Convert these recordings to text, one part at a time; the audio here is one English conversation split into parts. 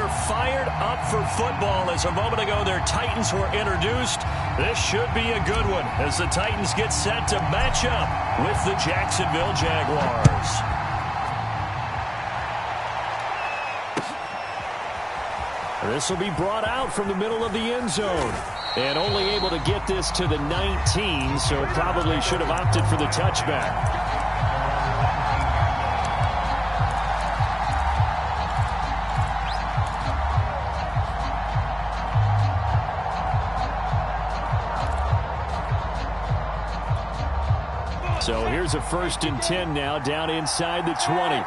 They're fired up for football as a moment ago their Titans were introduced. This should be a good one as the Titans get set to match up with the Jacksonville Jaguars. This will be brought out from the middle of the end zone. And only able to get this to the 19, so probably should have opted for the touchback. So here's a 1st and 10 now, down inside the 20.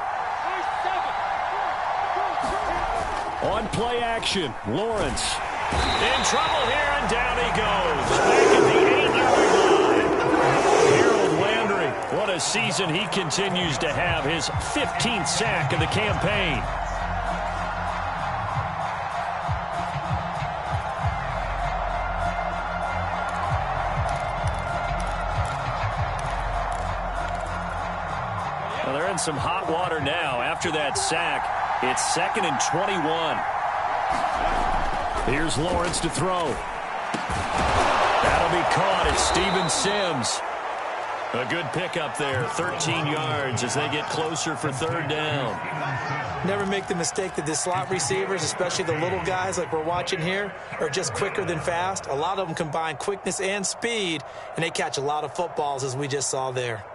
On play action, Lawrence. In trouble here, and down he goes. Back at the 8-yard line. Harold Landry, what a season he continues to have. His 15th sack of the campaign. Well, they're in some hot water now. After that sack, it's 2nd and 21. Here's Lawrence to throw. That'll be caught. It's Steven Sims. A good pickup there. 13 yards as they get closer for 3rd down. Never make the mistake that the slot receivers, especially the little guys like we're watching here, are just quicker than fast. A lot of them combine quickness and speed, and they catch a lot of footballs as we just saw there.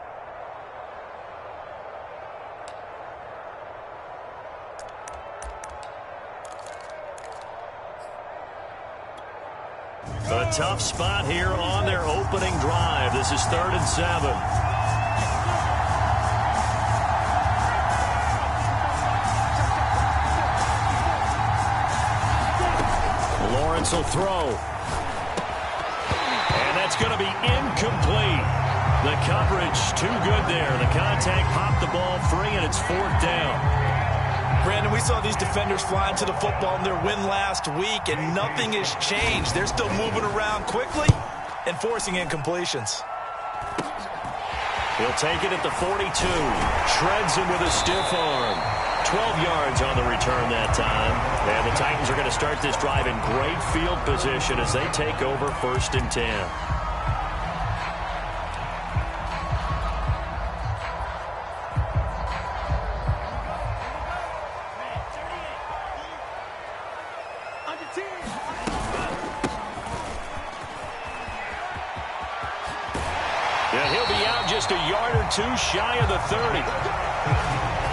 A tough spot here on their opening drive. This is 3rd and 7. Lawrence will throw. And that's going to be incomplete. The coverage too good there. The contact popped the ball free, and it's 4th down. Brandon, we saw these defenders flying to the football in their win last week, and nothing has changed. They're still moving around quickly and forcing incompletions. He'll take it at the 42. Shreds him with a stiff arm. 12 yards on the return that time. And the Titans are going to start this drive in great field position as they take over 1st and 10. Yeah, he'll be out just a yard or two shy of the 30.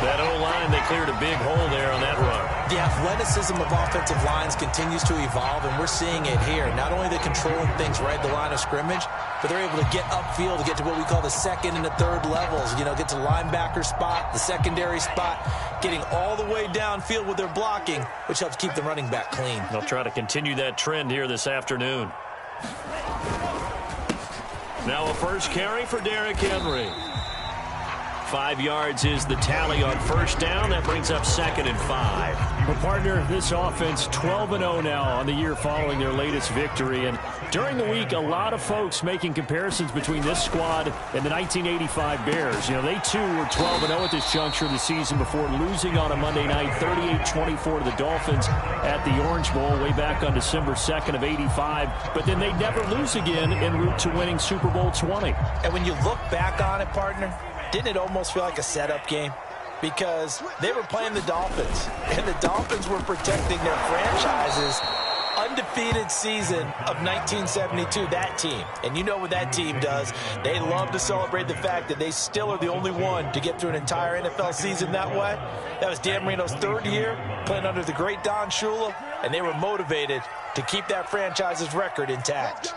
That O-line, they cleared a big hole there on that run. The athleticism of offensive lines continues to evolve, and we're seeing it here. Not only they're controlling things right at the line of scrimmage, but they're able to get upfield to get to what we call the 2nd and the 3rd levels. You know, get to linebacker spot, the secondary spot, getting all the way downfield with their blocking, which helps keep the running back clean. They'll try to continue that trend here this afternoon. Now a first carry for Derrick Henry. 5 yards is the tally on 1st down. That brings up 2nd and 5. Well, partner, this offense 12-0 now on the year following their latest victory. And during the week, a lot of folks making comparisons between this squad and the 1985 Bears. You know, they too were 12-0 at this juncture of the season before losing on a Monday night 38-24 to the Dolphins at the Orange Bowl way back on December 2nd of 85. But then they never lose again en route to winning Super Bowl 20. And when you look back on it, partner, didn't it almost feel like a setup game? Because they were playing the Dolphins, and the Dolphins were protecting their franchise's undefeated season of 1972, that team. And you know what that team does. They love to celebrate the fact that they still are the only one to get through an entire NFL season that way. That was Dan Marino's 3rd year, playing under the great Don Shula, and they were motivated to keep that franchise's record intact.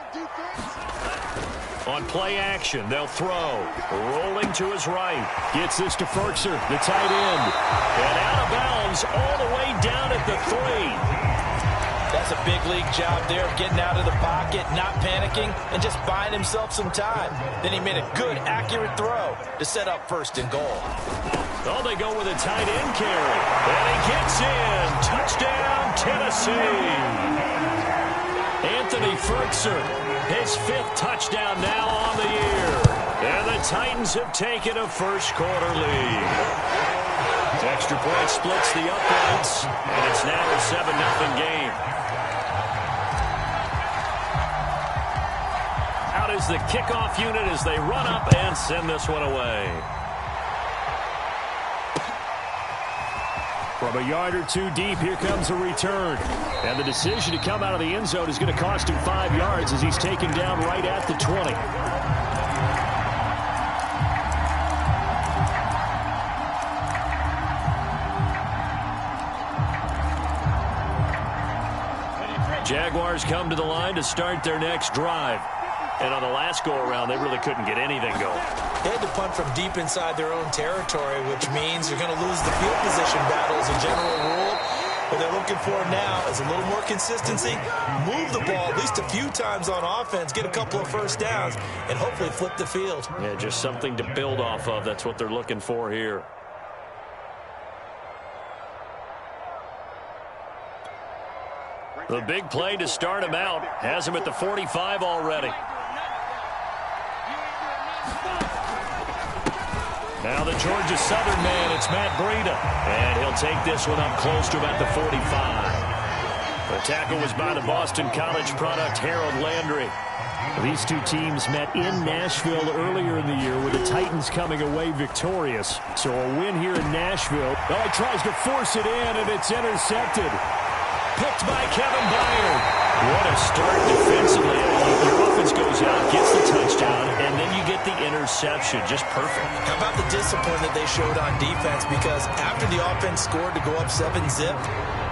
On play action, they'll throw. Rolling to his right. Gets this to Firkser, the tight end. And out of bounds all the way down at the 3. That's a big league job there of getting out of the pocket, not panicking, and just buying himself some time. Then he made a good, accurate throw to set up 1st and goal. Oh, they go with a tight end carry. And he gets in. Touchdown, Tennessee. Anthony Firkser, his 5th touchdown now on the year. And the Titans have taken a first-quarter lead. Extra point splits the uprights, and it's now a 7-0 game. Out is the kickoff unit as they run up and send this one away. From a yard or two deep, here comes a return. And the decision to come out of the end zone is going to cost him 5 yards as he's taken down right at the 20. Jaguars come to the line to start their next drive. And on the last go-around, they really couldn't get anything going. They had to punt from deep inside their own territory, which means you're going to lose the field position battle as a general rule. What they're looking for now is a little more consistency, move the ball at least a few times on offense, get a couple of first downs, and hopefully flip the field. Yeah, just something to build off of. That's what they're looking for here. The big play to start him out has him at the 45 already. Now the Georgia Southern man, it's Matt Breida. And he'll take this one up close to about the 45. The tackle was by the Boston College product, Harold Landry. These two teams met in Nashville earlier in the year with the Titans coming away victorious. So a win here in Nashville. Oh, he tries to force it in, and it's intercepted. Picked by Kevin Byard. What a start defensively. Your offense goes out, gets the touchdown, and then you get the interception. Just perfect. How about the discipline that they showed on defense? Because after the offense scored to go up 7-zip,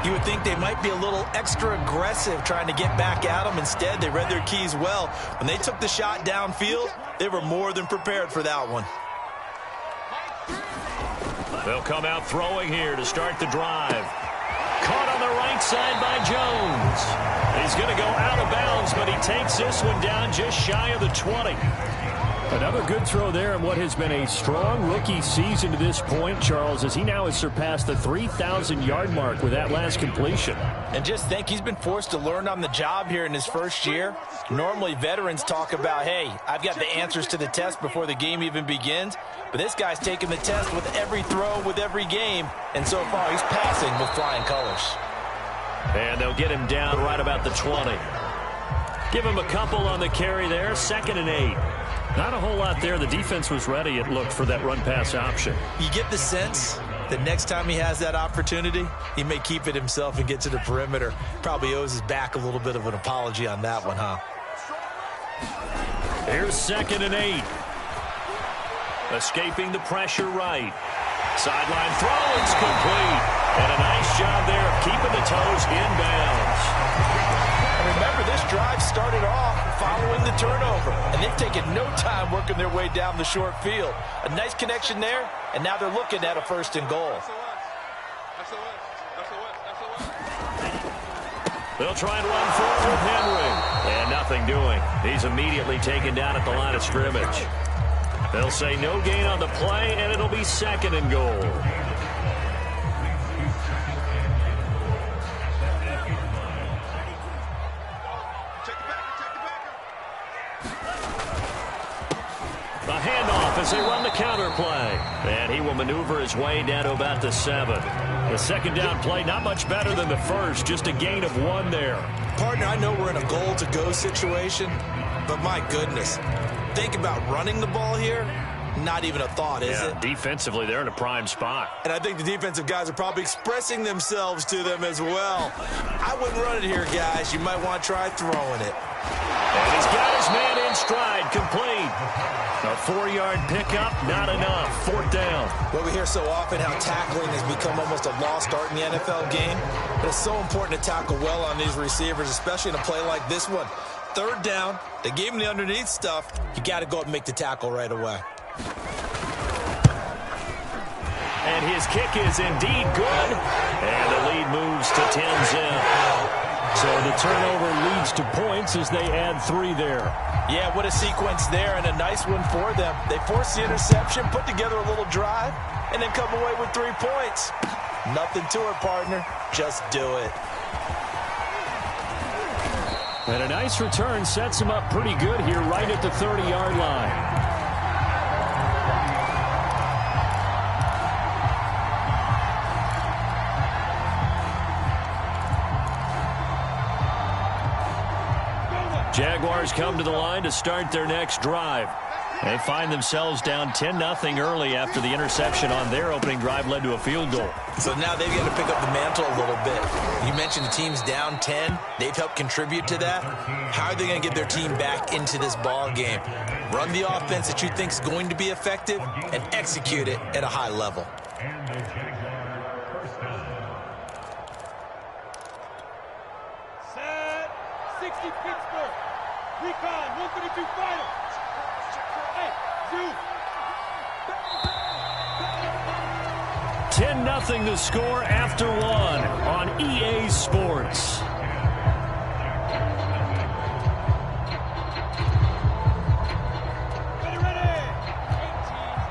you would think they might be a little extra aggressive trying to get back at them. Instead, they read their keys well. When they took the shot downfield, they were more than prepared for that one. They'll come out throwing here to start the drive. Caught on the right side by Jones. He's going to go out of bounds, but he takes this one down just shy of the 20. Another good throw there in what has been a strong rookie season to this point, Charles, as he now has surpassed the 3,000-yard mark with that last completion. And just think, he's been forced to learn on the job here in his first year. Normally, veterans talk about, hey, I've got the answers to the test before the game even begins. But this guy's taking the test with every throw, with every game. And so far, he's passing with flying colors. And they'll get him down right about the 20. Give him a couple on the carry there, 2nd and 8. Not a whole lot there. The defense was ready, it looked, for that run-pass option. You get the sense that next time he has that opportunity, he may keep it himself and get to the perimeter. Probably owes his back a little bit of an apology on that one, huh? Here's 2nd and 8. Escaping the pressure right. Sideline throw, it's complete. And a nice job there of keeping the toes inbounds. And remember, this drive started off following the turnover. And they've taken no time working their way down the short field. A nice connection there, and now they're looking at a 1st and goal. They'll try and run forward with Henry. And nothing doing. He's immediately taken down at the line of scrimmage. They'll say no gain on the play, and it'll be 2nd and goal. The handoff as they run the counter play. And he will maneuver his way down to about the 7. The 2nd down play, not much better than the first, just a gain of 1 there. Partner, I know we're in a goal-to-go situation, but my goodness, think about running the ball here. Not even a thought, is it? Defensively, they're in a prime spot. And I think the defensive guys are probably expressing themselves to them as well. I wouldn't run it here, guys. You might want to try throwing it. And he's got his man in stride, complete. A 4-yard pickup, not enough. 4th down. Well, we hear so often how tackling has become almost a lost art in the NFL game. But it's so important to tackle well on these receivers, especially in a play like this one. 3rd down, they gave him the underneath stuff. You got to go up and make the tackle right away. And his kick is indeed good. And the lead moves to 10-zip. So the turnover leads to points as they add 3 there. Yeah, what a sequence there, and a nice one for them. They force the interception, put together a little drive, and then come away with 3 points. Nothing to it, partner. Just do it. And a nice return sets him up pretty good here right at the 30-yard line. Jaguars come to the line to start their next drive. They find themselves down 10-0 early after the interception on their opening drive led to a field goal. So now they've got to pick up the mantle a little bit. You mentioned the team's down 10. They've helped contribute to that. How are they going to get their team back into this ball game? Run the offense that you think is going to be effective and execute it at a high level. Set. 60 Pittsburgh. Recon 132 final. 10-0 the score after one on EA Sports. Ready. 18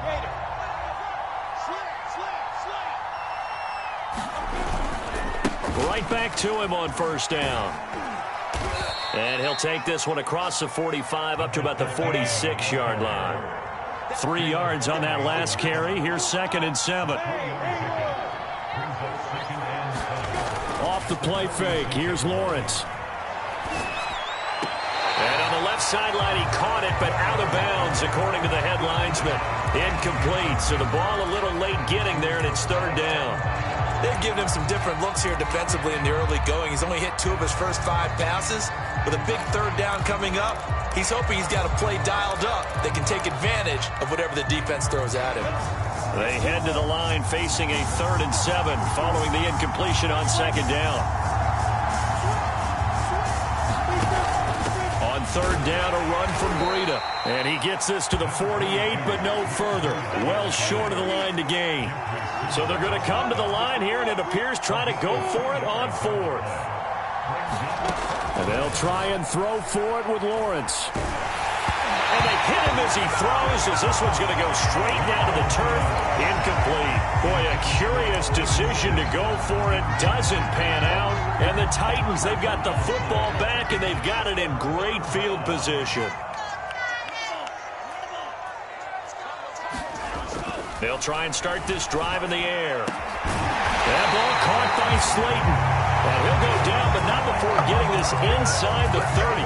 Gator. Slap. Right back to him on first down. And he'll take this one across the 45 up to about the 46-yard line. 3 yards on that last carry. Here's 2nd and 7. Off the play fake. Here's Lawrence. And on the left sideline, he caught it, but out of bounds, according to the head linesman. Incomplete. So the ball a little late getting there, and it's 3rd down. They've given him some different looks here defensively in the early going. He's only hit 2 of his first 5 passes. With a big 3rd down coming up, he's hoping he's got a play dialed up that can take advantage of whatever the defense throws at him. They head to the line facing a 3rd and 7 following the incompletion on 2nd down. On 3rd down, a run from Breida. And he gets this to the 48, but no further. Well short of the line to gain. So they're going to come to the line here, and it appears trying to go for it on 4th. And they'll try and throw for it with Lawrence. And they hit him as he throws, as this one's going to go straight down to the turf. Incomplete. Boy, a curious decision to go for it. Doesn't pan out. And the Titans, they've got the football back, and they've got it in great field position. They'll try and start this drive in the air. That ball caught by Slayton. And he'll go down, but not before getting this inside the 30.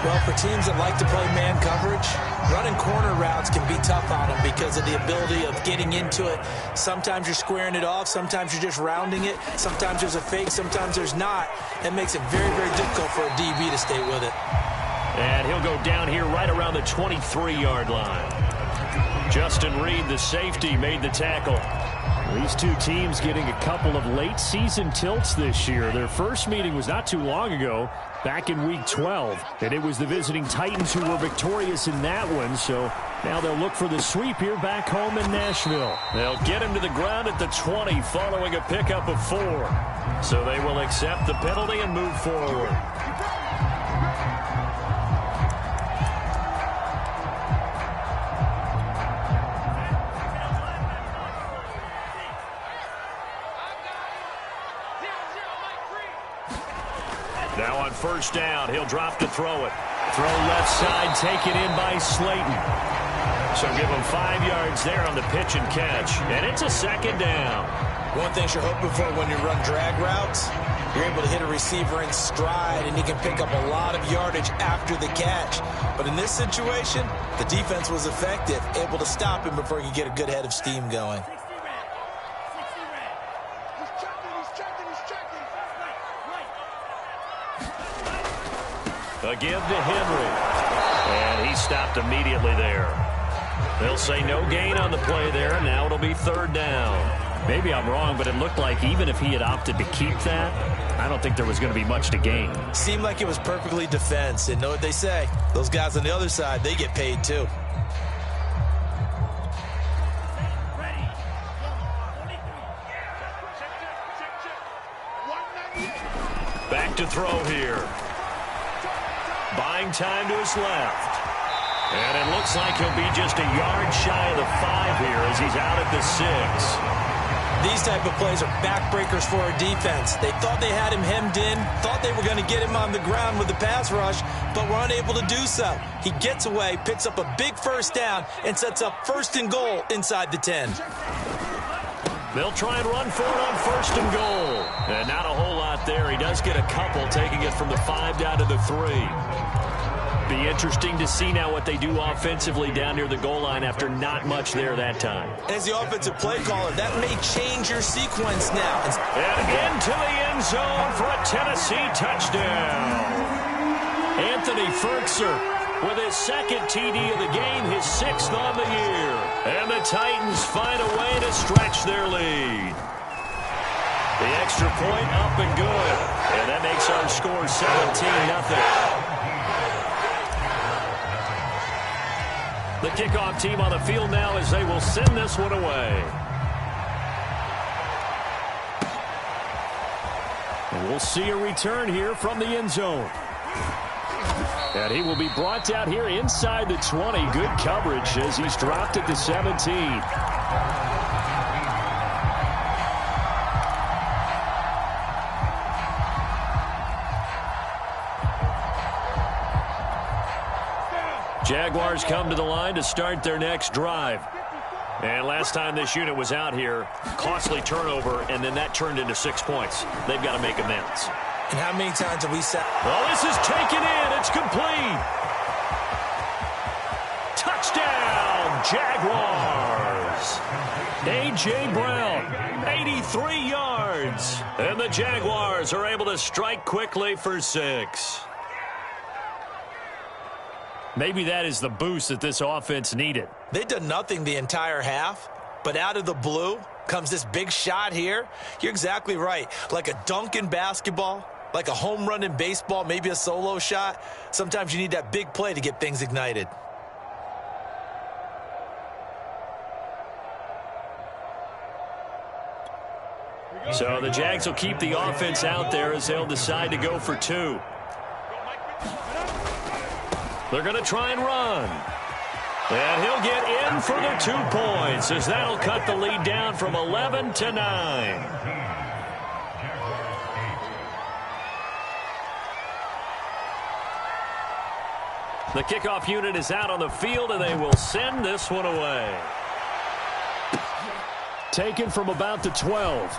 Well, for teams that like to play man coverage, running corner routes can be tough on them because of the ability of getting into it. Sometimes you're squaring it off. Sometimes you're just rounding it. Sometimes there's a fake. Sometimes there's not. That makes it very, very difficult for a DB to stay with it. And he'll go down here right around the 23-yard line. Justin Reed, the safety, made the tackle. These two teams getting a couple of late-season tilts this year. Their first meeting was not too long ago, back in Week 12. And it was the visiting Titans who were victorious in that one. So now they'll look for the sweep here back home in Nashville. They'll get him to the ground at the 20 following a pickup of 4. So they will accept the penalty and move forward. Now on first down, he'll drop to throw it. Throw left side, taken in by Slayton. So give him 5 yards there on the pitch and catch. And it's a 2nd down. One thing you're hoping for when you run drag routes, you're able to hit a receiver in stride, and he can pick up a lot of yardage after the catch. But in this situation, the defense was effective, able to stop him before he could get a good head of steam going. A give to Henry. And he stopped immediately there. They'll say no gain on the play there. Now it'll be 3rd down. Maybe I'm wrong, but it looked like even if he had opted to keep that, I don't think there was going to be much to gain. Seemed like it was perfectly defense. And know what they say? Those guys on the other side, they get paid too. Back to throw here. Buying time to his left. And it looks like he'll be just a yard shy of the 5 here as he's out at the 6. These type of plays are backbreakers for a defense. They thought they had him hemmed in, thought they were going to get him on the ground with the pass rush, but were unable to do so. He gets away, picks up a big 1st down, and sets up 1st and goal inside the 10. They'll try and run for it on 1st and goal. And not a whole lot there. He does get a couple, taking it from the 5 down to the 3. Be interesting to see now what they do offensively down near the goal line after not much there that time. As the offensive play caller, that may change your sequence now. And into the end zone for a Tennessee touchdown. Anthony Firkser with his second TD of the game, his 6th on the year. And the Titans find a way to stretch their lead. The extra point up and good. And that makes our score 17-0. The kickoff team on the field now as they will send this one away. And we'll see a return here from the end zone. And he will be brought down here inside the 20. Good coverage as he's dropped at the 17. Jaguars come to the line to start their next drive. And last time this unit was out here, costly turnover, and then that turned into 6 points. They've got to make amends. And how many times have we said... Well, this is taken in. It's complete. Touchdown, Jaguars. A.J. Brown, 83 yards. And the Jaguars are able to strike quickly for 6. Maybe that is the boost that this offense needed. They've done nothing the entire half, but out of the blue comes this big shot here. You're exactly right. Like a dunk in basketball, like a home run in baseball, maybe a solo shot. Sometimes you need that big play to get things ignited. So the Jags will keep the offense out there as they'll decide to go for 2. They're going to try and run. And he'll get in for the 2 points as that'll cut the lead down from 11 to 9. The kickoff unit is out on the field, and they will send this one away. Taken from about the 12.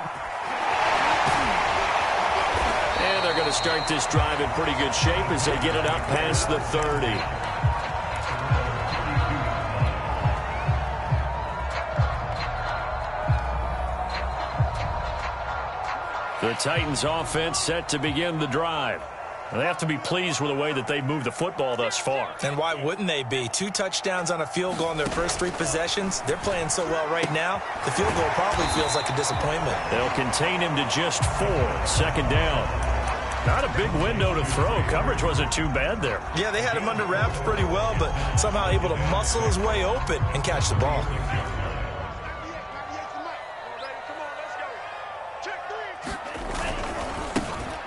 And they're going to start this drive in pretty good shape as they get it up past the 30. The Titans offense set to begin the drive. They have to be pleased with the way that they've moved the football thus far. And why wouldn't they be? 2 touchdowns on a field goal in their first 3 possessions. They're playing so well right now, the field goal probably feels like a disappointment. They'll contain him to just 4. 2nd down. Not a big window to throw. Coverage wasn't too bad there. Yeah, they had him under wraps pretty well, but somehow able to muscle his way open and catch the ball.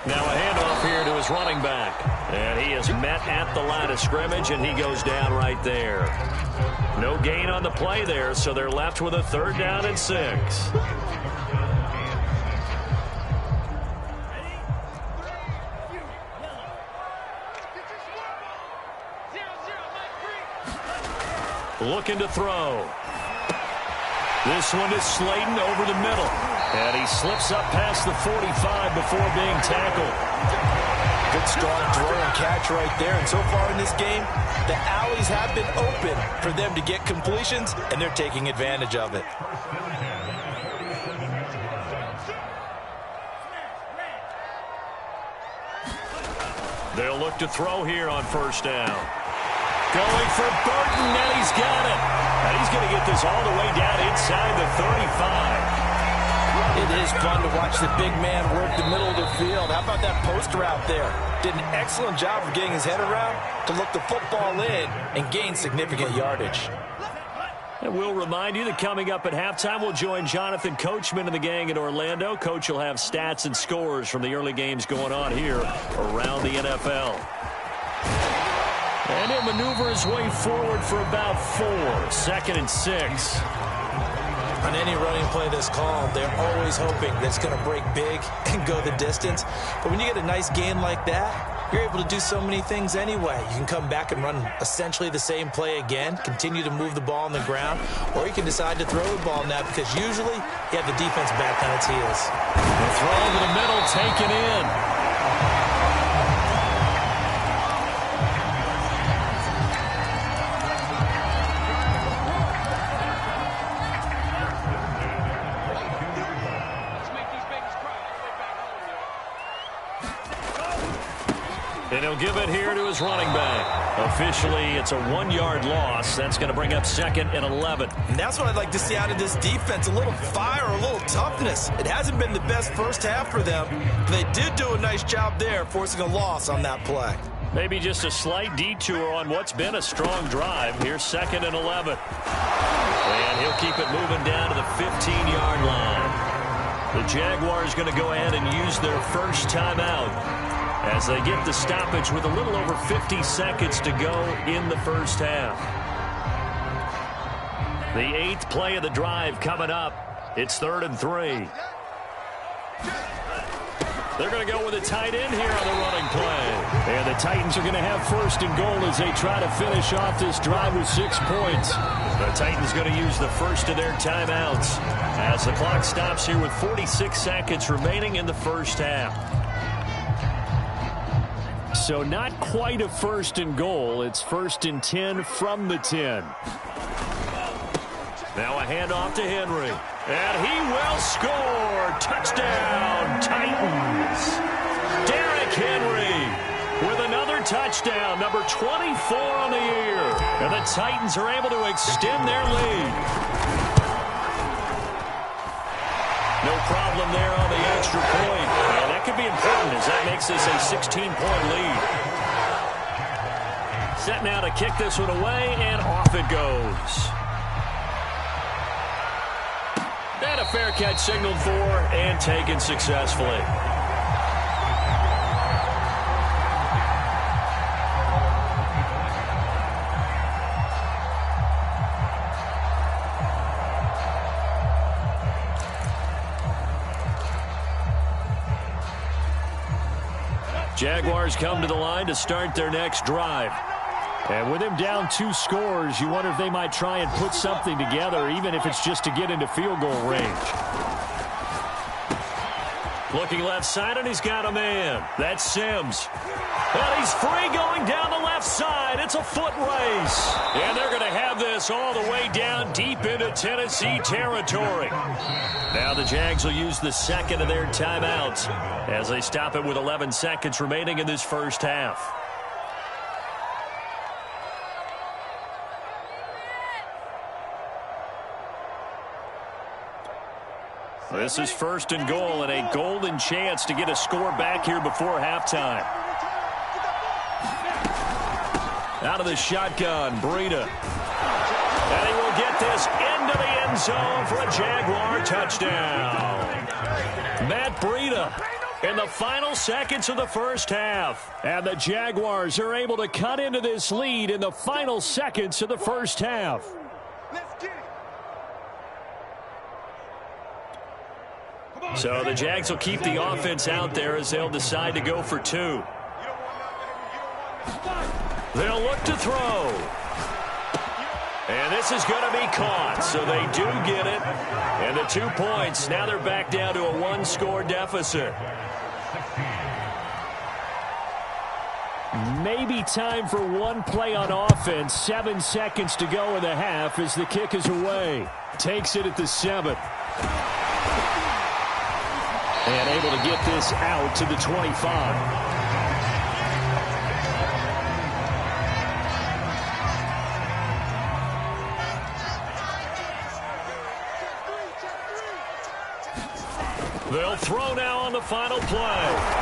Now a handoff here to his running back. And he is met at the line of scrimmage, and he goes down right there. No gain on the play there, so they're left with a 3rd down and 6. Looking to throw. This one is Slayton over the middle. And he slips up past the 45 before being tackled. Good strong throw and catch right there. And so far in this game, the alleys have been open for them to get completions, and they're taking advantage of it. They'll look to throw here on 1st down. Going for Burton, and he's got it. And he's going to get this all the way down inside the 35. It is fun to watch the big man work the middle of the field. How about that post route there? Did an excellent job of getting his head around to look the football in and gain significant yardage. And we'll remind you that coming up at halftime, we'll join Jonathan Coachman and the gang in Orlando. Coach will have stats and scores from the early games going on here around the NFL. And he'll maneuver his way forward for about 4. 2nd and 6. On any running play that's called, they're always hoping that it's going to break big and go the distance. But when you get a nice gain like that, you're able to do so many things anyway. You can come back and run essentially the same play again, continue to move the ball on the ground, or you can decide to throw the ball now because usually you have the defense back on its heels. The throw over the middle taken in. And he'll give it here to his running back. Officially, it's a 1-yard loss. That's going to bring up 2nd and 11. And that's what I'd like to see out of this defense, a little fire, a little toughness. It hasn't been the best first half for them, but they did do a nice job there, forcing a loss on that play. Maybe just a slight detour on what's been a strong drive. Here's 2nd and 11. And he'll keep it moving down to the 15-yard line. The Jaguars going to go ahead and use their first timeout as they get the stoppage with a little over 50 seconds to go in the first half. The 8th play of the drive coming up. It's 3rd and 3. They're going to go with a tight end here on the running play. And the Titans are going to have 1st and goal as they try to finish off this drive with 6 points. The Titans going to use the first of their timeouts as the clock stops here with 46 seconds remaining in the first half. So not quite a 1st and goal. It's 1st and 10 from the 10. Now a handoff to Henry. And he will score. Touchdown, Titans. Derrick Henry with another touchdown, number 24 on the year. And the Titans are able to extend their lead. No problem there on the extra point. And that could be important as that makes this a 16-point lead. Set now to kick this one away, and off it goes. And a fair catch signaled for and taken successfully. Jaguars come to the line to start their next drive. And with him down 2 scores, you wonder if they might try and put something together, even if it's just to get into field goal range. Looking left side, and he's got a man. That's Sims. And he's free going down the left side. It's a foot race. And they're going to have this all the way down deep into Tennessee territory. Now the Jags will use the 2nd of their timeouts as they stop it with 11 seconds remaining in this first half. This is 1st and goal and a golden chance to get a score back here before halftime. Out of the shotgun, Breida. And he will get this into the end zone for a Jaguar touchdown. Matt Breida in the final seconds of the first half. And the Jaguars are able to cut into this lead in the final seconds of the first half. So the Jags will keep the offense out there as they'll decide to go for 2. They'll look to throw. And this is going to be caught, so they do get it. And the 2 points, now they're back down to a 1-score deficit. Maybe time for one play on offense. 7 seconds to go in the half as the kick is away. Takes it at the 7. And able to get this out to the 25. They'll throw now on the final play.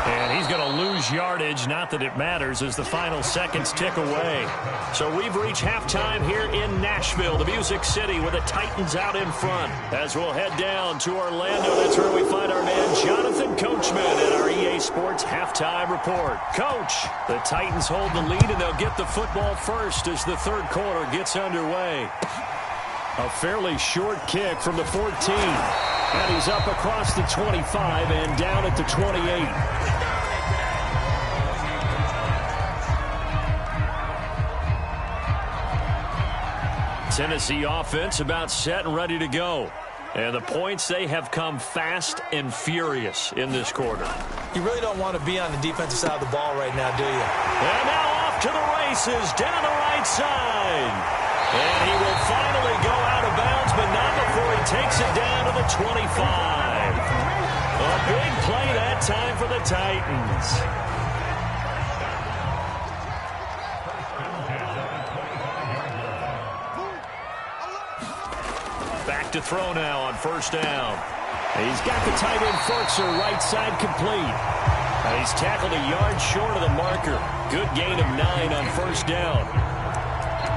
And he's going to lose yardage. Not that it matters as the final seconds tick away. So we've reached halftime here in Nashville, the Music City, with the Titans out in front. As we'll head down to Orlando, that's where we find our man Jonathan Coachman at our EA Sports Halftime Report. Coach, the Titans hold the lead, and they'll get the football first as the third quarter gets underway. A fairly short kick from the 14. And he's up across the 25 and down at the 28. Tennessee offense about set and ready to go. And the points, they have come fast and furious in this quarter. You really don't want to be on the defensive side of the ball right now, do you? And now off to the races down the right side. And he will finally go out of bounds, but not before he takes it down to the 25. A big play that time for the Titans. Back to throw now on first down. He's got the tight end Furtzer right side complete. And he's tackled a yard short of the marker. Good gain of 9 on first down.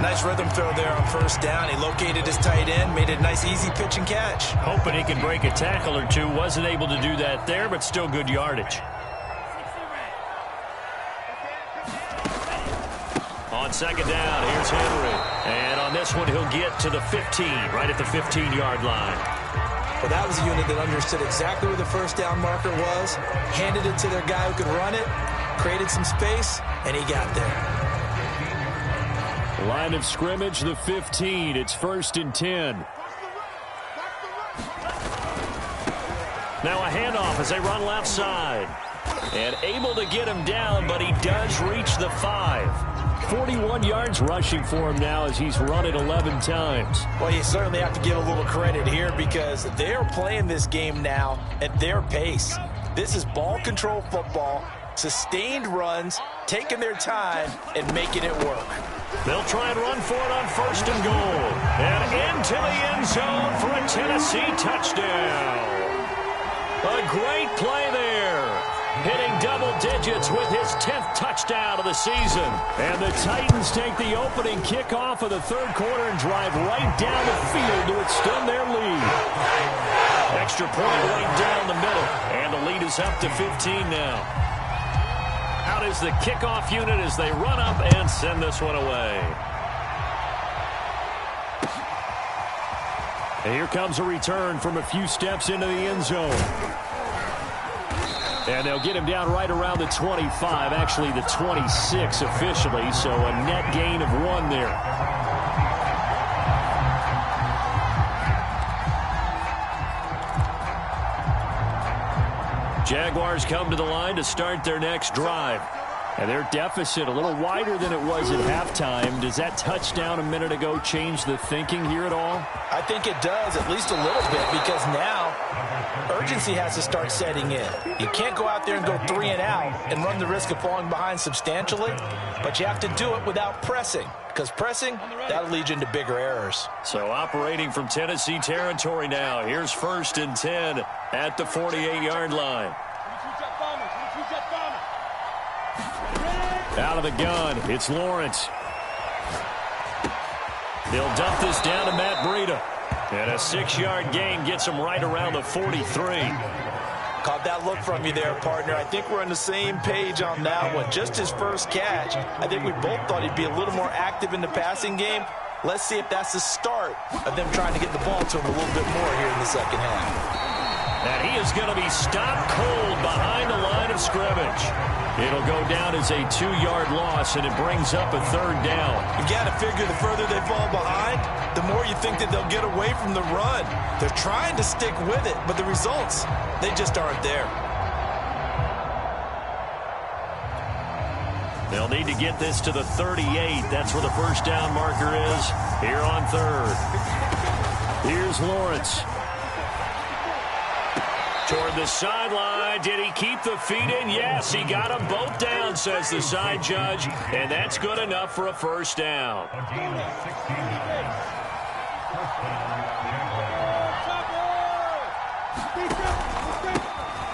Nice rhythm throw there on first down. He located his tight end, made it a nice easy pitch and catch. Hoping he can break a tackle or two. Wasn't able to do that there, but still good yardage. On second down, here's Henry. And on this one, he'll get to the 15, right at the 15-yard line. Well, that was a unit that understood exactly where the first down marker was, handed it to their guy who could run it, created some space, and he got there. Line of scrimmage, the 15. It's 1st and 10. Now a handoff as they run left side. And able to get him down, but he does reach the 5. 41 yards rushing for him now as he's run it 11 times. Well, you certainly have to give a little credit here because they're playing this game now at their pace. This is ball control football, sustained runs, taking their time, and making it work. They'll try and run for it on 1st and goal. And into the end zone for a Tennessee touchdown. A great play there. Hitting double digits with his 10th touchdown of the season. And the Titans take the opening kickoff of the third quarter and drive right down the field to extend their lead. Extra point right down the middle. And the lead is up to 15 now. Out is the kickoff unit as they run up and send this one away. And here comes a return from a few steps into the end zone. And they'll get him down right around the 25, actually the 26 officially, so a net gain of 1 there. Jaguars come to the line to start their next drive. And their deficit a little wider than it was at halftime. Does that touchdown a minute ago change the thinking here at all? I think it does, at least a little bit, because now urgency has to start setting in. You can't go out there and go 3 and out and run the risk of falling behind substantially, but you have to do it without pressing, because pressing, that'll lead you into bigger errors. So operating from Tennessee territory now. Here's 1st and 10 at the 48-yard line. Out of the gun, it's Lawrence. They'll dump this down to Matt Breida. And a 6-yard gain gets him right around the 43. Caught that look from you there, partner. I think we're on the same page on that one. Just his first catch. I think we both thought he'd be a little more active in the passing game. Let's see if that's the start of them trying to get the ball to him a little bit more here in the second half. And he is going to be stopped cold behind the line of scrimmage. It'll go down as a 2-yard loss, and it brings up a 3rd down. You've got to figure the further they fall behind, the more you think that they'll get away from the run. They're trying to stick with it, but the results, they just aren't there. They'll need to get this to the 38. That's where the first down marker is here on 3rd. Here's Lawrence. Toward the sideline. Did he keep the feet in? Yes, he got them both down, says the side judge. And that's good enough for a first down.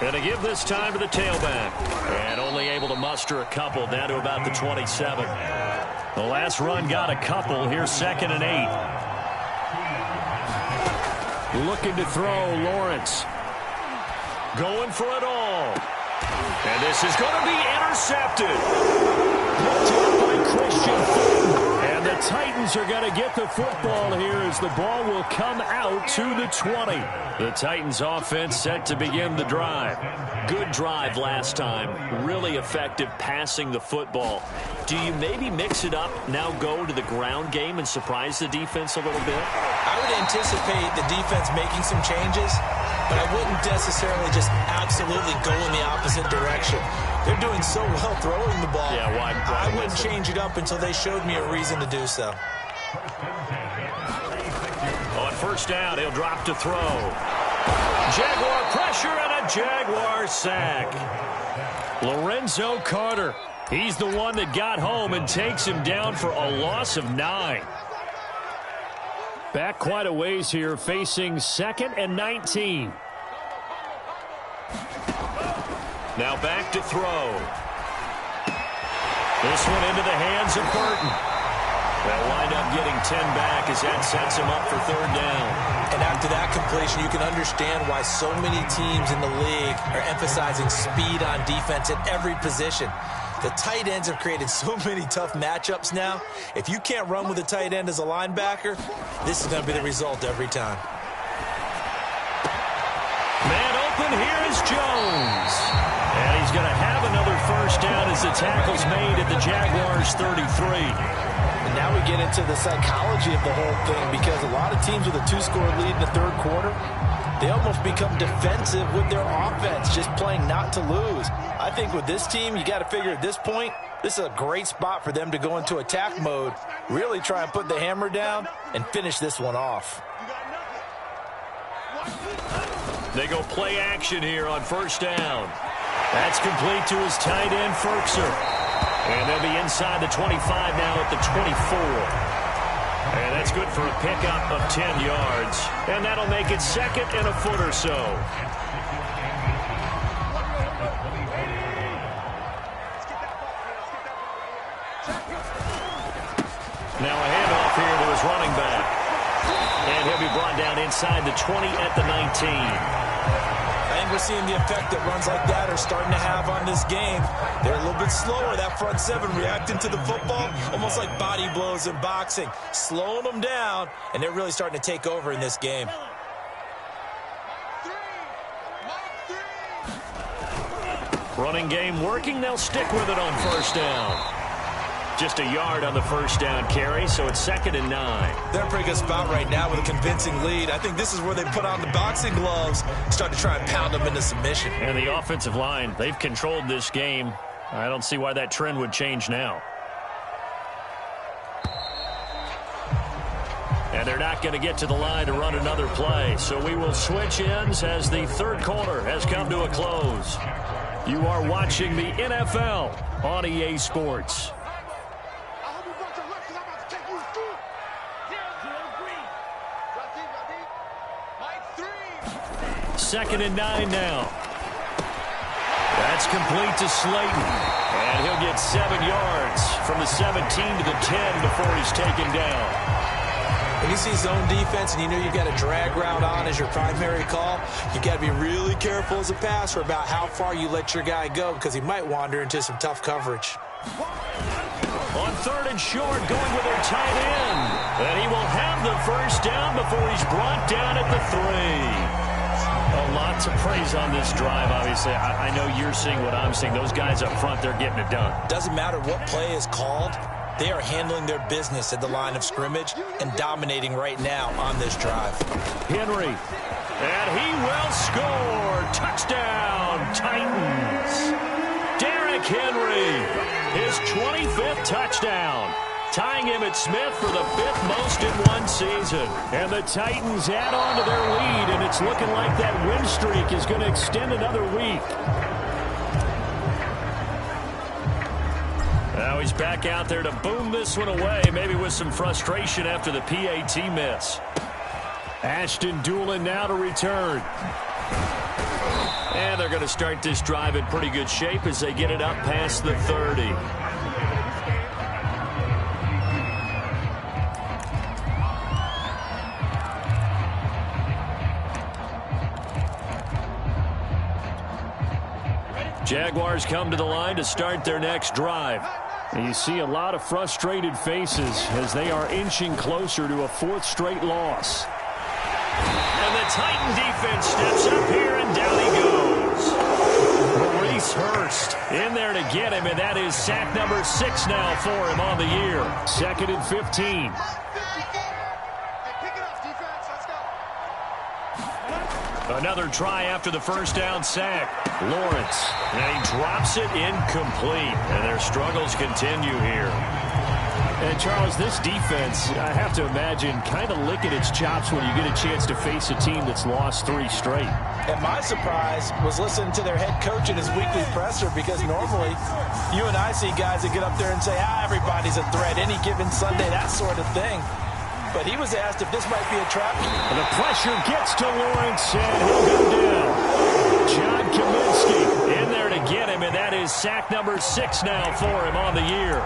Going to give this time to the tailback. And only able to muster a couple down to about the 27. The last run got a couple. Here's 2nd and 8. Looking to throw, Lawrence. Going for it all. And this is going to be intercepted. Picked up by Christian Fulton. And the Titans are going to get the football here as the ball will come out to the 20. The Titans offense set to begin the drive. Good drive last time. Really effective passing the football. Do you maybe mix it up, now go to the ground game and surprise the defense a little bit? I would anticipate the defense making some changes, but I wouldn't necessarily just absolutely go in the opposite direction. They're doing so well throwing the ball. Yeah, why I wouldn't change it up until they showed me a reason to do so. On first down, he'll drop to throw. Jaguar pressure and a Jaguar sack. Lorenzo Carter. He's the one that got home and takes him down for a loss of 9. Back quite a ways here, facing 2nd and 19. Now back to throw. This one into the hands of Burton. They'll wind up getting 10 back as that sets him up for 3rd down. And after that completion, you can understand why so many teams in the league are emphasizing speed on defense at every position. The tight ends have created so many tough matchups now. If you can't run with a tight end as a linebacker, this is going to be the result every time. Man open, here is Jones. And he's going to have another first down as the tackle's made at the Jaguars' 33. And now we get into the psychology of the whole thing, because a lot of teams with a 2-score lead in the 3rd quarter, they almost become defensive with their offense, just playing not to lose. I think with this team, you got to figure at this point, this is a great spot for them to go into attack mode, really try and put the hammer down and finish this one off. They go play action here on first down. That's complete to his tight end, Firkser. And they'll be inside the 25 now at the 24. And that's good for a pickup of 10 yards. And that'll make it 2nd and a foot or so. Now a handoff here to his running back. And he'll be brought down inside the 20 at the 19. I think we're seeing the effect that runs like that are starting to have on this game. They're a little bit slower, that front 7 reacting to the football, almost like body blows in boxing, slowing them down, and they're really starting to take over in this game. Running game working, they'll stick with it on first down. Just a yard on the first down carry, so it's 2nd and 9. They're in a pretty good spot right now with a convincing lead. I think this is where they put on the boxing gloves, start to try and pound them into submission. And the offensive line, they've controlled this game. I don't see why that trend would change now. And they're not going to get to the line to run another play, so we will switch ends as the 3rd quarter has come to a close. You are watching the NFL on EA Sports. 2nd and 9 now. That's complete to Slayton. And he'll get 7 yards from the 17 to the 10 before he's taken down. When you see zone defense and you know you've got a drag route on as your primary call, you've got to be really careful as a passer about how far you let your guy go, because he might wander into some tough coverage. On 3rd and short, going with their tight end. And he will have the first down before he's brought down at the 3. A lot to praise on this drive, obviously. I know you're seeing what I'm seeing. Those guys up front, they're getting it done. Doesn't matter what play is called. They are handling their business at the line of scrimmage and dominating right now on this drive. Henry. And he will score. Touchdown, Titans. Derrick Henry. His 25th touchdown. Tying Emmitt Smith for the 5th most in one season. And the Titans add on to their lead, and it's looking like that win streak is going to extend another week. Now he's back out there to boom this one away, maybe with some frustration after the PAT miss. Ashton Dulin now to return. And they're going to start this drive in pretty good shape as they get it up past the 30. Jaguars come to the line to start their next drive. And you see a lot of frustrated faces as they are inching closer to a 4th straight loss. And the Titan defense steps up here, and down he goes. Maurice Hurst in there to get him, and that is sack number 6 now for him on the year. 2nd and 15. Another try after the first down sack. Lawrence, and he drops it incomplete. And their struggles continue here. And, Charles, this defense, I have to imagine, kind of licking its chops when you get a chance to face a team that's lost 3 straight. And my surprise was listening to their head coach in his weekly presser, because normally you and I see guys that get up there and say, everybody's a threat any given Sunday, that sort of thing. But he was asked if this might be a trap. And the pressure gets to Lawrence, and he'll go down. John Kaminsky in there to get him, and that is sack number 6 now for him on the year.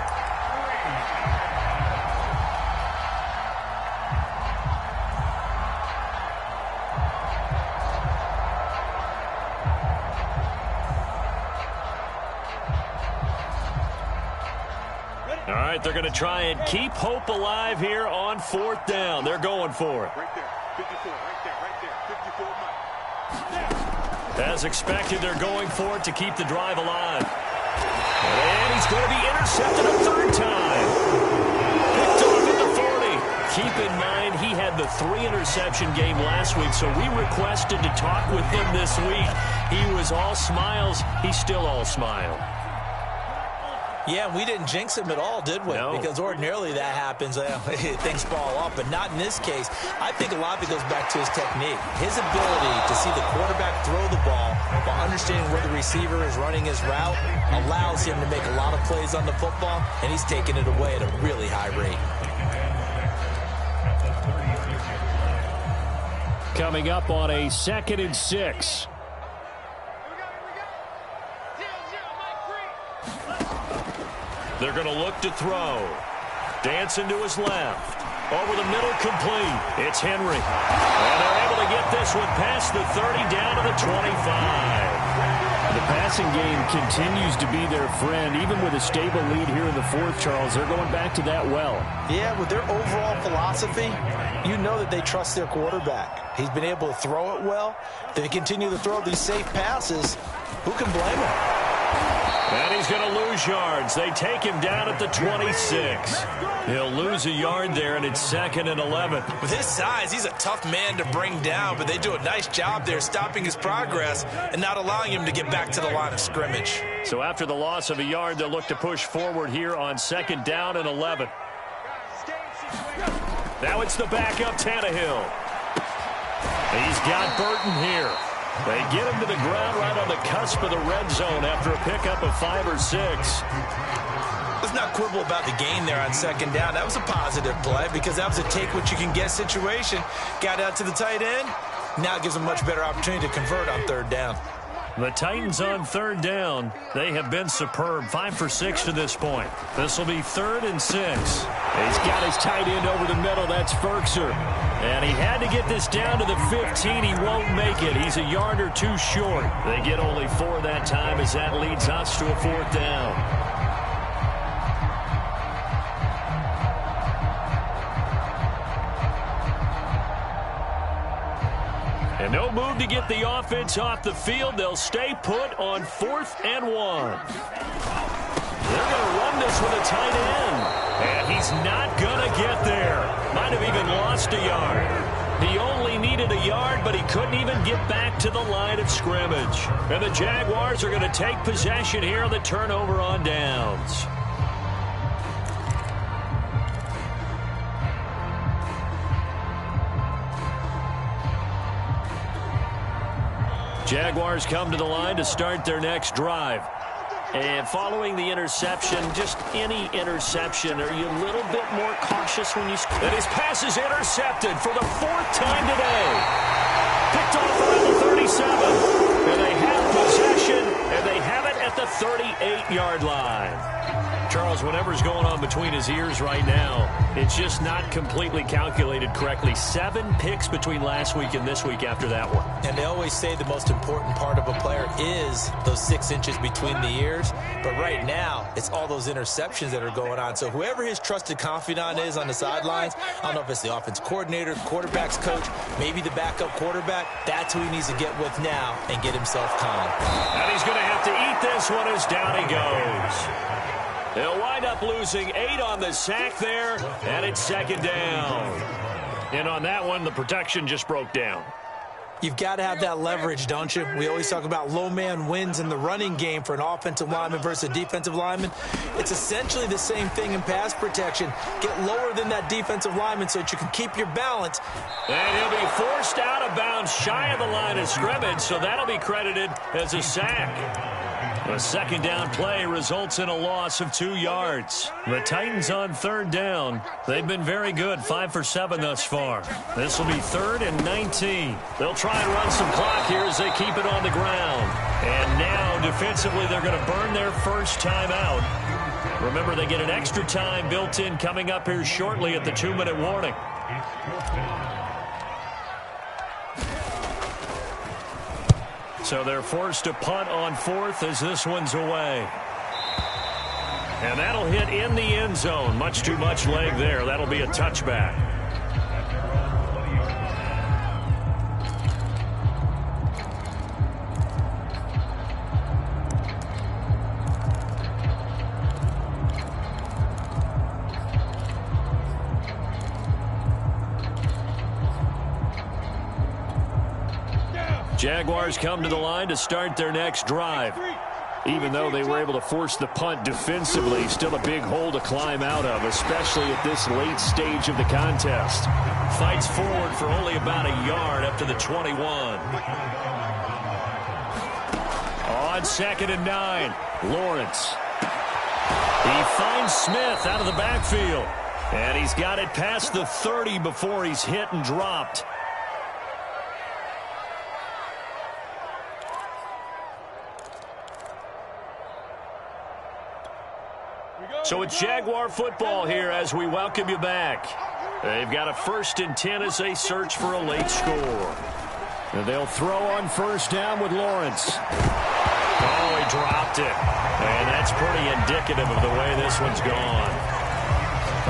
All right, they're going to try and keep hope alive here on 4th down. They're going for it. Right there, 54, right there, 54 miles. As expected, they're going for it to keep the drive alive. And he's going to be intercepted a 3rd time. Picked off at the 40. Keep in mind, he had the 3-interception game last week, so we requested to talk with him this week. He was all smiles. He's still all smile. Yeah, we didn't jinx him at all, did we? No. Because ordinarily that happens. Things fall off, but not in this case. I think a lot of it goes back to his technique. His ability to see the quarterback throw the ball while understanding where the receiver is running his route allows him to make a lot of plays on the football, and he's taking it away at a really high rate. Coming up on a 2nd and 6. They're going to look to throw. Dancing to his left. Over the middle, complete. It's Henry. And they're able to get this one past the 30 down to the 25. The passing game continues to be their friend. Even with a stable lead here in the 4th, Charles, they're going back to that well. Yeah, with their overall philosophy, you know that they trust their quarterback. He's been able to throw it well. They continue to throw these safe passes. Who can blame him? And he's going to lose yards. They take him down at the 26. He'll lose a yard there, and it's 2nd and 11. With his size, he's a tough man to bring down, but they do a nice job there stopping his progress and not allowing him to get back to the line of scrimmage. So after the loss of a yard, they'll look to push forward here on 2nd down and 11. Now it's the backup Tannehill. He's got Burton here. They get him to the ground right on the cusp of the red zone after a pickup of 5 or 6. Let's not quibble about the gain there on 2nd down. That was a positive play because that was a take-what-you-can-get situation. Got out to the tight end. Now it gives them a much better opportunity to convert on 3rd down. The Titans on 3rd down. They have been superb. 5 for 6 to this point. This will be 3rd and 6. He's got his tight end over the middle. That's Ferkser. And he had to get this down to the 15. He won't make it. He's a yard or 2 short. They get only 4 that time as that leads us to a 4th down. And no move to get the offense off the field. They'll stay put on 4th and 1. They're going to run this with a tight end. And he's not going to get there. Might have even lost a yard. He only needed a yard, but he couldn't even get back to the line of scrimmage. And the Jaguars are going to take possession here on the turnover on downs. Jaguars come to the line to start their next drive. And following the interception, just any interception, are you a little bit more cautious when you... And his pass is intercepted for the 4th time today. Picked off around the 37. And they have possession, and they have it at the 38-yard line. Charles, whatever's going on between his ears right now, it's just not completely calculated correctly. 7 picks between last week and this week after that one. And they always say the most important part of a player is those 6 inches between the ears. But right now, it's all those interceptions that are going on. So whoever his trusted confidant is on the sidelines, I don't know if it's the offense coordinator, quarterback's coach, maybe the backup quarterback, that's who he needs to get with now and get himself calm. And he's going to have to eat this one as down he goes. They'll wind up losing 8 on the sack there, and it's 2nd down. And on that one, the protection just broke down. You've got to have that leverage, don't you? We always talk about low man wins in the running game for an offensive lineman versus a defensive lineman. It's essentially the same thing in pass protection. Get lower than that defensive lineman so that you can keep your balance. And he'll be forced out of bounds shy of the line of scrimmage, so that'll be credited as a sack. A 2nd down play results in a loss of 2 yards. The Titans on 3rd down. They've been very good, 5 for 7 thus far. This will be 3rd and 19. They'll try and run some clock here as they keep it on the ground. And now, defensively, they're going to burn their first time out. Remember, they get an extra time built in coming up here shortly at the 2-minute warning. So they're forced to punt on 4th as this one's away. And that'll hit in the end zone. Much too much leg there. That'll be a touchback. Jaguars come to the line to start their next drive. Even though they were able to force the punt defensively, still a big hole to climb out of, especially at this late stage of the contest. Fights forward for only about a yard up to the 21. On 2nd and 9, Lawrence. He finds Smith out of the backfield. And he's got it past the 30 before he's hit and dropped. So it's Jaguar football here as we welcome you back. They've got a 1st and 10 as they search for a late score. And they'll throw on 1st down with Lawrence. Oh, he dropped it. And that's pretty indicative of the way this one's gone.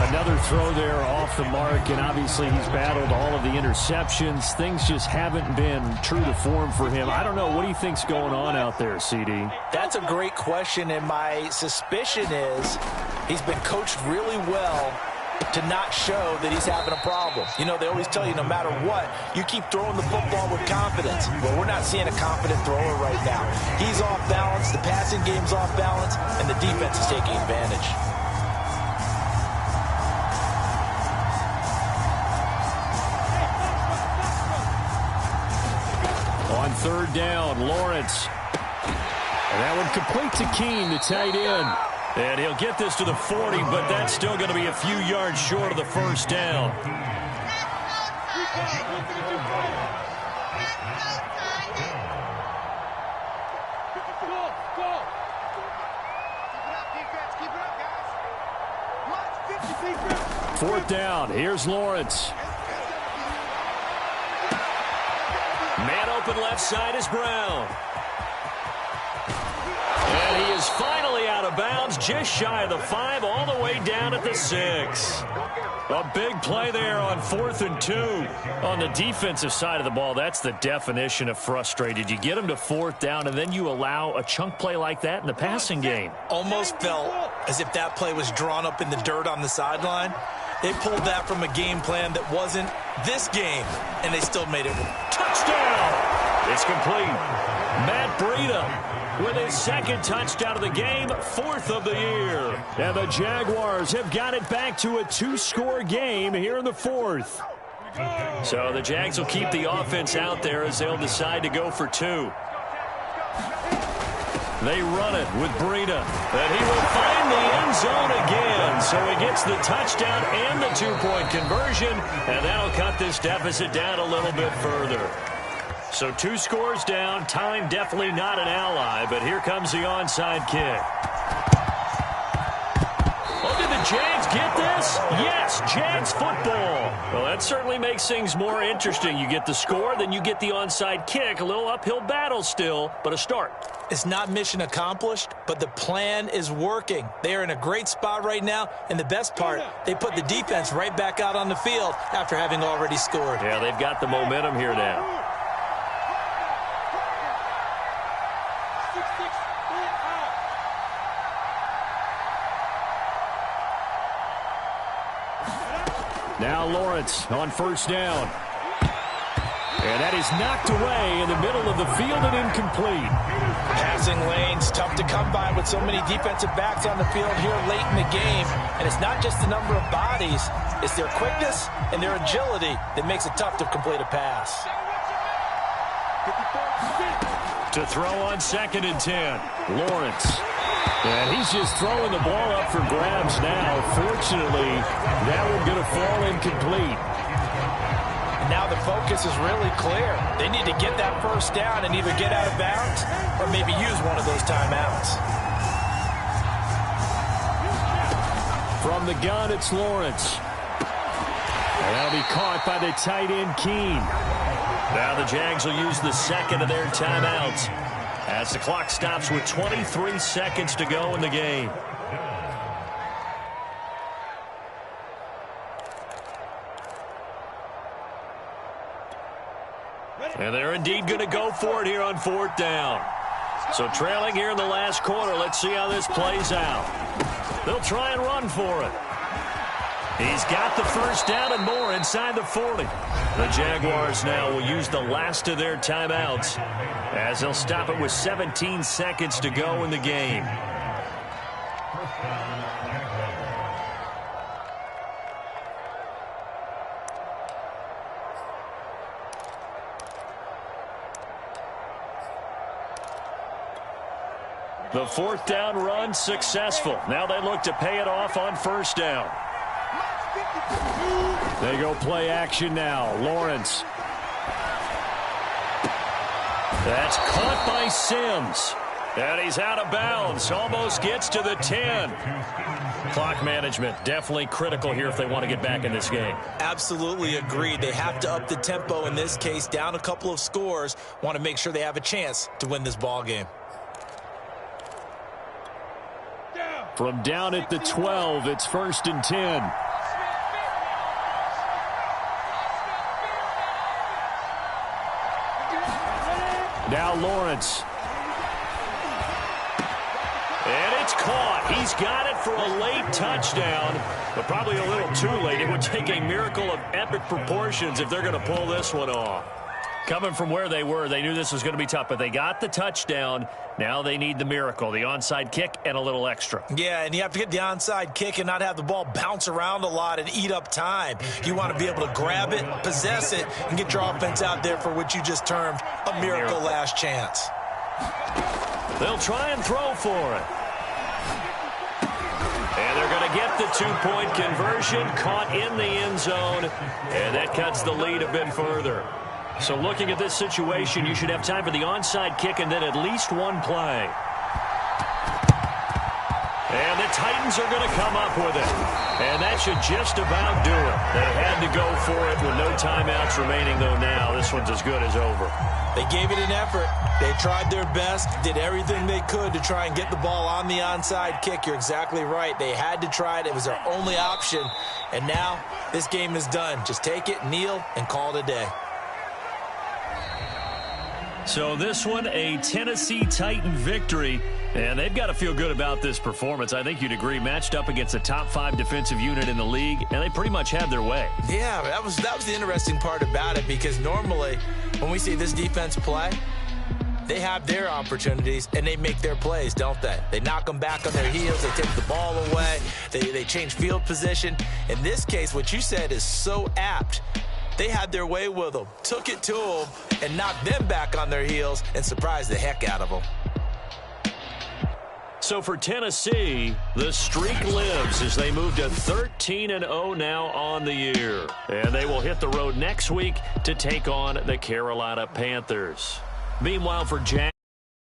Another throw there off the mark, and obviously he's battled all of the interceptions. Things just haven't been true to form for him. I don't know. What do you think's going on out there, CD? That's a great question, and my suspicion is he's been coached really well to not show that he's having a problem. You know, they always tell you no matter what, you keep throwing the football with confidence. Well, we're not seeing a confident thrower right now. He's off balance, the passing game's off balance, and the defense is taking advantage. On 3rd down, Lawrence. And that one complete to Keene, the tight end. And he'll get this to the 40, but that's still going to be a few yards short of the 1st down. Fourth down, here's Lawrence. Man open left side is Brown. And he is finally out of bounds, just shy of the 5, all the way down at the 6. A big play there on 4th and 2. On the defensive side of the ball, that's the definition of frustrated. You get them to 4th down, and then you allow a chunk play like that in the passing game. Almost felt as if that play was drawn up in the dirt on the sideline. They pulled that from a game plan that wasn't this game, and they still made it. Touchdown! It's complete. Matt Breida with his 2nd touchdown of the game, 4th of the year. And the Jaguars have got it back to a 2-score game here in the 4th. So the Jags will keep the offense out there as they'll decide to go for 2. They run it with Breida, and he will find the end zone again. So he gets the touchdown and the 2-point conversion, and that'll cut this deficit down a little bit further. So 2 scores down. Time definitely not an ally, but here comes the onside kick. Oh, did the Jags get this? Yes, Jags football. Well, that certainly makes things more interesting. You get the score, then you get the onside kick. A little uphill battle still, but a start. It's not mission accomplished, but the plan is working. They are in a great spot right now, and the best part, they put the defense right back out on the field after having already scored. Yeah, they've got the momentum here now. 6-6, full out. Now Lawrence on first down. And that is knocked away in the middle of the field and incomplete. Passing lanes, tough to come by with so many defensive backs on the field here late in the game. And it's not just the number of bodies, it's their quickness and their agility that makes it tough to complete a pass. To throw on 2nd and 10. Lawrence. And he's just throwing the ball up for grabs now. Fortunately, that one going to fall incomplete. Now the focus is really clear. They need to get that first down and either get out of bounds or maybe use one of those timeouts. From the gun, it's Lawrence. And that'll be caught by the tight end, Keene. Now the Jags will use the second of their timeouts as the clock stops with 23 seconds to go in the game. And they're indeed going to go for it here on 4th down. So trailing here in the last quarter, let's see how this plays out. They'll try and run for it. He's got the first down and more inside the 40. The Jaguars now will use the last of their timeouts as they'll stop it with 17 seconds to go in the game. The 4th down run successful. Now they look to pay it off on first down. They go play action now. Lawrence. That's caught by Sims. And he's out of bounds. Almost gets to the 10. Clock management definitely critical here if they want to get back in this game. Absolutely agreed. They have to up the tempo in this case. Down a couple of scores. Want to make sure they have a chance to win this ball game. From down at the 12, it's 1st and 10. Now Lawrence. And it's caught. He's got it for a late touchdown, but probably a little too late. It would take a miracle of epic proportions if they're going to pull this one off. Coming from where they were, they knew this was going to be tough, but they got the touchdown. Now they need the miracle, the onside kick, and a little extra. Yeah, and you have to get the onside kick and not have the ball bounce around a lot and eat up time. You want to be able to grab it, possess it, and get your offense out there for what you just termed a miracle last chance. They'll try and throw for it. And they're going to get the 2-point conversion, caught in the end zone, and that cuts the lead a bit further. So looking at this situation, you should have time for the onside kick and then at least one play. And the Titans are going to come up with it. And that should just about do it. They had to go for it with no timeouts remaining, though now this one's as good as over. They gave it an effort. They tried their best, did everything they could to try and get the ball on the onside kick. You're exactly right. They had to try it. It was their only option. And now this game is done. Just take it, kneel, and call it a day. So this one, a Tennessee Titan victory, and they've got to feel good about this performance. I think you'd agree, matched up against a top 5 defensive unit in the league, and they pretty much had their way. Yeah, that was the interesting part about it, because normally when we see this defense play, they have their opportunities and they make their plays, don't they? They knock them back on their heels, they take the ball away, they change field position. In this case, what you said is so apt. They had their way with them, took it to them, and knocked them back on their heels and surprised the heck out of them. So for Tennessee, the streak lives as they move to 13-0 now on the year. And they will hit the road next week to take on the Carolina Panthers. Meanwhile, for Jack.